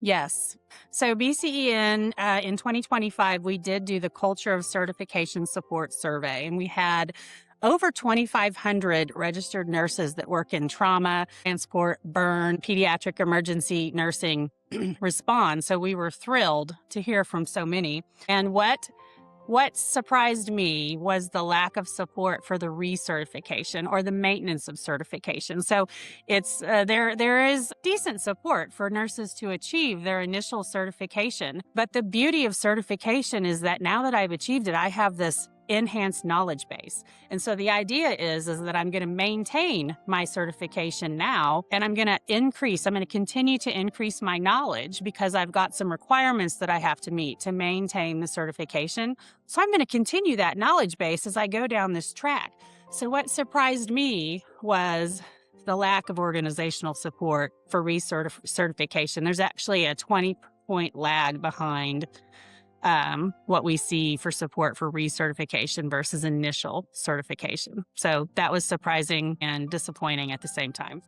Yes. So BCEN in 2025, we did do the Culture of Certification Support Survey, and we had over 2,500 registered nurses that work in trauma, transport, burn, pediatric emergency nursing respond. So we were thrilled to hear from so many. And what surprised me was the lack of support for the recertification or the maintenance of certification. So it's there is decent support for nurses to achieve their initial certification, but the beauty of certification is that now that I've achieved it, I have this enhanced knowledge base. And so the idea is that I'm going to maintain my certification now, and I'm going to continue to increase my knowledge because I've got some requirements that I have to meet to maintain the certification. So I'm going to continue that knowledge base as I go down this track. So what surprised me was the lack of organizational support for recertification. There's actually a 20-point lag behind what we see for support for recertification versus initial certification. So that was surprising and disappointing at the same time.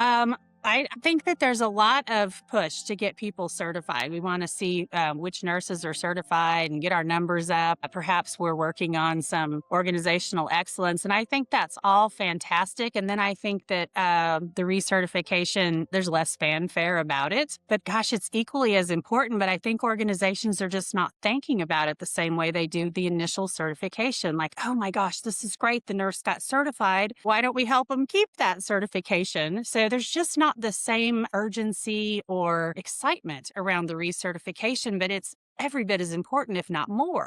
I think that there's a lot of push to get people certified. We want to see which nurses are certified and get our numbers up. Perhaps we're working on some organizational excellence. And I think that's all fantastic. And then I think that the recertification, there's less fanfare about it. But gosh, it's equally as important. But I think organizations are just not thinking about it the same way they do the initial certification. Like, oh my gosh, this is great. The nurse got certified. Why don't we help them keep that certification? So there's just not the same urgency or excitement around the recertification, but it's every bit as important, if not more.